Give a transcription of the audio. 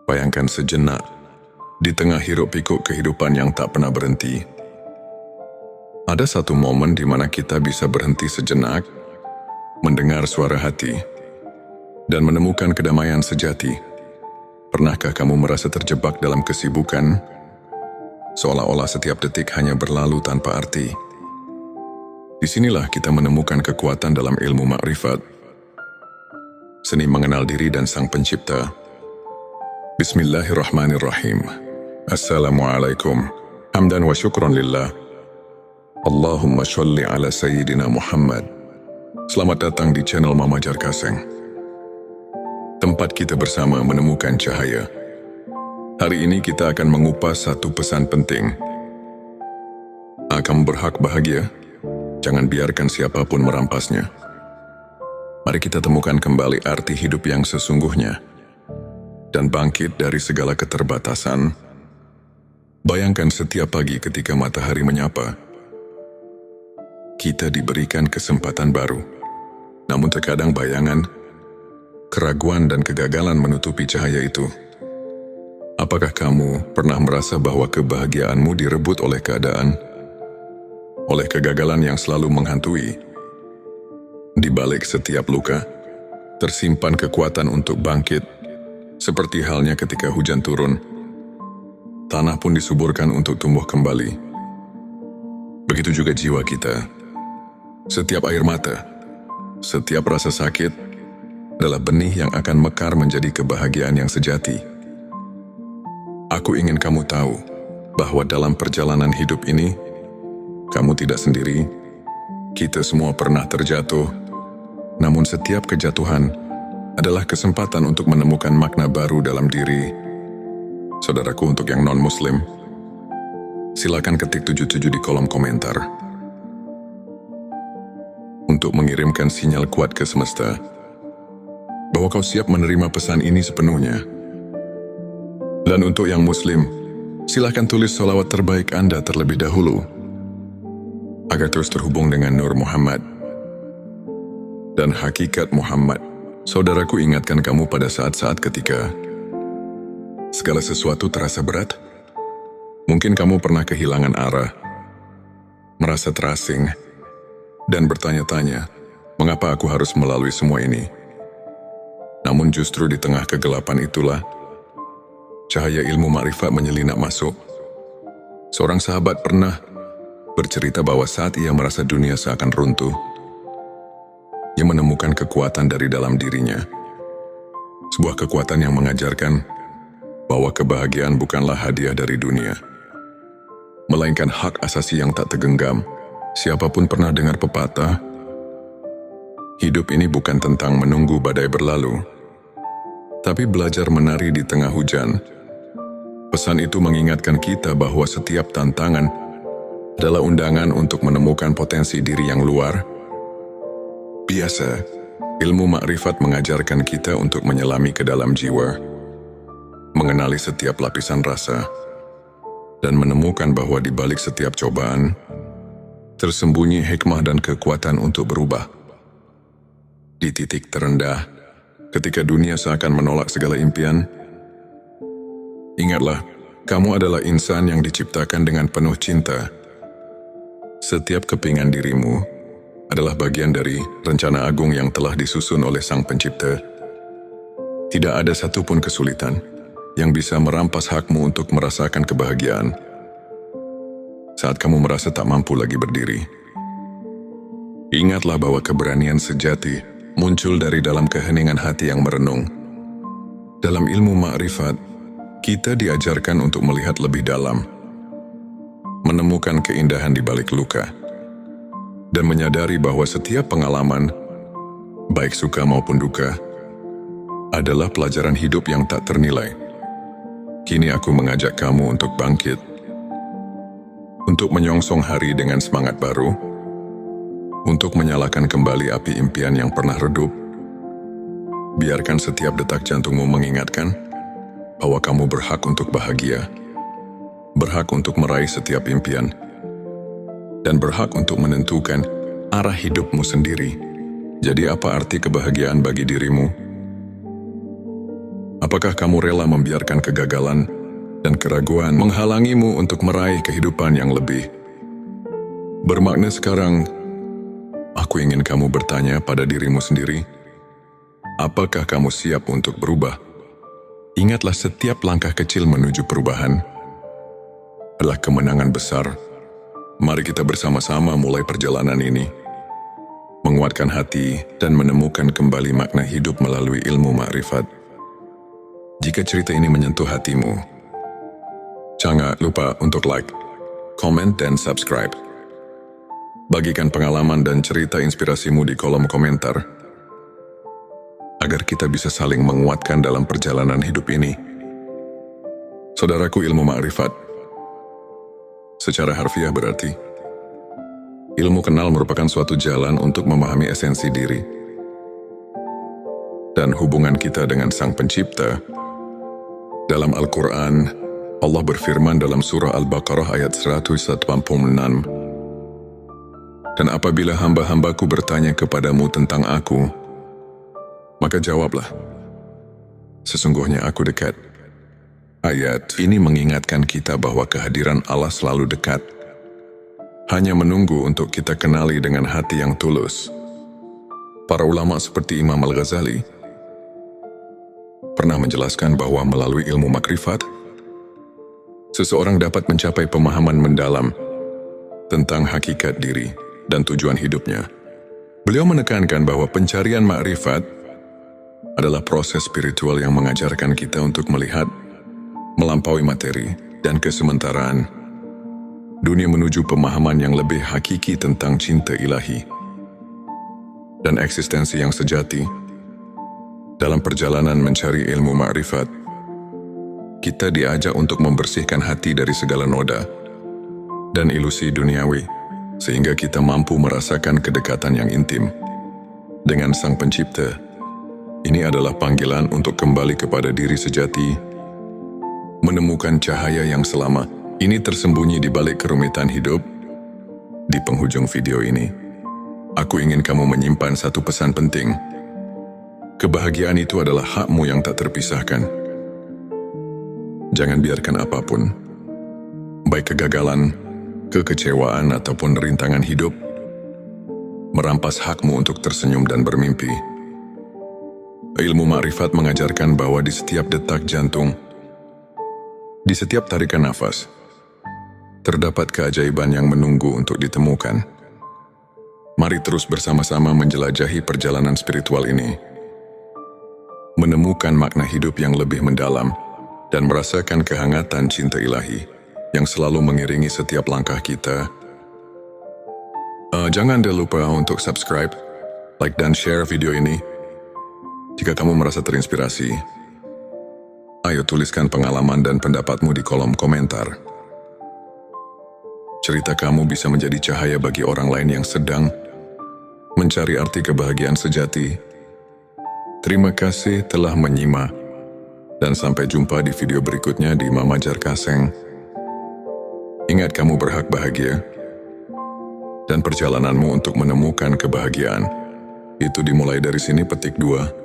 Bayangkan sejenak, di tengah hiruk-pikuk kehidupan yang tak pernah berhenti, ada satu momen di mana kita bisa berhenti sejenak, mendengar suara hati, dan menemukan kedamaian sejati. Pernahkah kamu merasa terjebak dalam kesibukan, seolah-olah setiap detik hanya berlalu tanpa arti? Disinilah kita menemukan kekuatan dalam ilmu makrifat, seni mengenal diri dan Sang Pencipta. Bismillahirrahmanirrahim. Assalamualaikum. Hamdan wa syukron lillah. Allahumma sholli ala Sayyidina Muhammad. Selamat datang di channel Mama Jar Kaseng. Tempat kita bersama menemukan cahaya. Hari ini kita akan mengupas satu pesan penting. Kamu berhak bahagia. Jangan biarkan siapapun merampasnya. Mari kita temukan kembali arti hidup yang sesungguhnya dan bangkit dari segala keterbatasan. Bayangkan setiap pagi ketika matahari menyapa, kita diberikan kesempatan baru. Namun terkadang bayangan, keraguan dan kegagalan menutupi cahaya itu. Apakah kamu pernah merasa bahwa kebahagiaanmu direbut oleh keadaan, oleh kegagalan yang selalu menghantui? Di balik setiap luka, tersimpan kekuatan untuk bangkit. Seperti halnya ketika hujan turun, tanah pun disuburkan untuk tumbuh kembali. Begitu juga jiwa kita. Setiap air mata, setiap rasa sakit adalah benih yang akan mekar menjadi kebahagiaan yang sejati. Aku ingin kamu tahu bahwa dalam perjalanan hidup ini, kamu tidak sendiri. Kita semua pernah terjatuh, namun setiap kejatuhan adalah kesempatan untuk menemukan makna baru dalam diri. Saudaraku, untuk yang non-muslim, silakan ketik 77 di kolom komentar untuk mengirimkan sinyal kuat ke semesta bahwa kau siap menerima pesan ini sepenuhnya. Dan untuk yang muslim, silakan tulis sholawat terbaik Anda terlebih dahulu agar terus terhubung dengan Nur Muhammad dan hakikat Muhammad. Saudaraku, ingatkan kamu pada saat-saat ketika segala sesuatu terasa berat. Mungkin kamu pernah kehilangan arah, merasa terasing, dan bertanya-tanya, mengapa aku harus melalui semua ini? Namun justru di tengah kegelapan itulah, cahaya ilmu makrifat menyelinap masuk. Seorang sahabat pernah bercerita bahwa saat ia merasa dunia seakan runtuh, ia menemukan kekuatan dari dalam dirinya. Sebuah kekuatan yang mengajarkan bahwa kebahagiaan bukanlah hadiah dari dunia, melainkan hak asasi yang tak tergenggam. Siapapun pernah dengar pepatah, hidup ini bukan tentang menunggu badai berlalu, tapi belajar menari di tengah hujan. Pesan itu mengingatkan kita bahwa setiap tantangan adalah undangan untuk menemukan potensi diri yang luar biasa. Ilmu makrifat mengajarkan kita untuk menyelami ke dalam jiwa, mengenali setiap lapisan rasa, dan menemukan bahwa di balik setiap cobaan tersembunyi hikmah dan kekuatan untuk berubah. Di titik terendah, ketika dunia seakan menolak segala impian, ingatlah, kamu adalah insan yang diciptakan dengan penuh cinta. Setiap kepingan dirimu adalah bagian dari rencana agung yang telah disusun oleh Sang Pencipta. Tidak ada satupun kesulitan yang bisa merampas hakmu untuk merasakan kebahagiaan. Saat kamu merasa tak mampu lagi berdiri, ingatlah bahwa keberanian sejati muncul dari dalam keheningan hati yang merenung. Dalam ilmu makrifat, kita diajarkan untuk melihat lebih dalam, menemukan keindahan di balik luka, dan menyadari bahwa setiap pengalaman, baik suka maupun duka, adalah pelajaran hidup yang tak ternilai. Kini aku mengajak kamu untuk bangkit, untuk menyongsong hari dengan semangat baru, untuk menyalakan kembali api impian yang pernah redup. Biarkan setiap detak jantungmu mengingatkan bahwa kamu berhak untuk bahagia, berhak untuk meraih setiap impian, dan berhak untuk menentukan arah hidupmu sendiri. Jadi apa arti kebahagiaan bagi dirimu? Apakah kamu rela membiarkan kegagalan dan keraguan menghalangimu untuk meraih kehidupan yang lebih bermakna sekarang? Aku ingin kamu bertanya pada dirimu sendiri, apakah kamu siap untuk berubah? Ingatlah, setiap langkah kecil menuju perubahan adalah kemenangan besar. Mari kita bersama-sama mulai perjalanan ini, menguatkan hati dan menemukan kembali makna hidup melalui ilmu makrifat. Jika cerita ini menyentuh hatimu, jangan lupa untuk like, komen, dan subscribe. Bagikan pengalaman dan cerita inspirasimu di kolom komentar, agar kita bisa saling menguatkan dalam perjalanan hidup ini. Saudaraku, ilmu makrifat secara harfiah berarti ilmu kenal merupakan suatu jalan untuk memahami esensi diri dan hubungan kita dengan Sang Pencipta. Dalam Al-Quran, Allah berfirman dalam surah Al-Baqarah ayat 186, "Dan apabila hamba-hambaku bertanya kepadamu tentang aku, maka jawablah, sesungguhnya aku dekat." Ayat ini mengingatkan kita bahwa kehadiran Allah selalu dekat, hanya menunggu untuk kita kenali dengan hati yang tulus. Para ulama seperti Imam Al-Ghazali pernah menjelaskan bahwa melalui ilmu makrifat, seseorang dapat mencapai pemahaman mendalam tentang hakikat diri dan tujuan hidupnya. Beliau menekankan bahwa pencarian makrifat adalah proses spiritual yang mengajarkan kita untuk melihat melampaui materi dan kesementaraan dunia menuju pemahaman yang lebih hakiki tentang cinta ilahi dan eksistensi yang sejati. Dalam perjalanan mencari ilmu makrifat, kita diajak untuk membersihkan hati dari segala noda dan ilusi duniawi, sehingga kita mampu merasakan kedekatan yang intim dengan Sang Pencipta. Ini adalah panggilan untuk kembali kepada diri sejati, menemukan cahaya yang selama ini tersembunyi di balik kerumitan hidup. Di penghujung video ini, aku ingin kamu menyimpan satu pesan penting. Kebahagiaan itu adalah hakmu yang tak terpisahkan. Jangan biarkan apapun, baik kegagalan, kekecewaan, ataupun rintangan hidup, merampas hakmu untuk tersenyum dan bermimpi. Ilmu makrifat mengajarkan bahwa di setiap detak jantung, di setiap tarikan nafas, terdapat keajaiban yang menunggu untuk ditemukan. Mari terus bersama-sama menjelajahi perjalanan spiritual ini, menemukan makna hidup yang lebih mendalam, dan merasakan kehangatan cinta ilahi yang selalu mengiringi setiap langkah kita. Jangan lupa untuk subscribe, like, dan share video ini. Jika kamu merasa terinspirasi, ayo tuliskan pengalaman dan pendapatmu di kolom komentar. Cerita kamu bisa menjadi cahaya bagi orang lain yang sedang mencari arti kebahagiaan sejati. Terima kasih telah menyimak, dan sampai jumpa di video berikutnya di Mama Jar Kaseng. Ingat, kamu berhak bahagia, dan perjalananmu untuk menemukan kebahagiaan itu dimulai dari sini. Petik 2.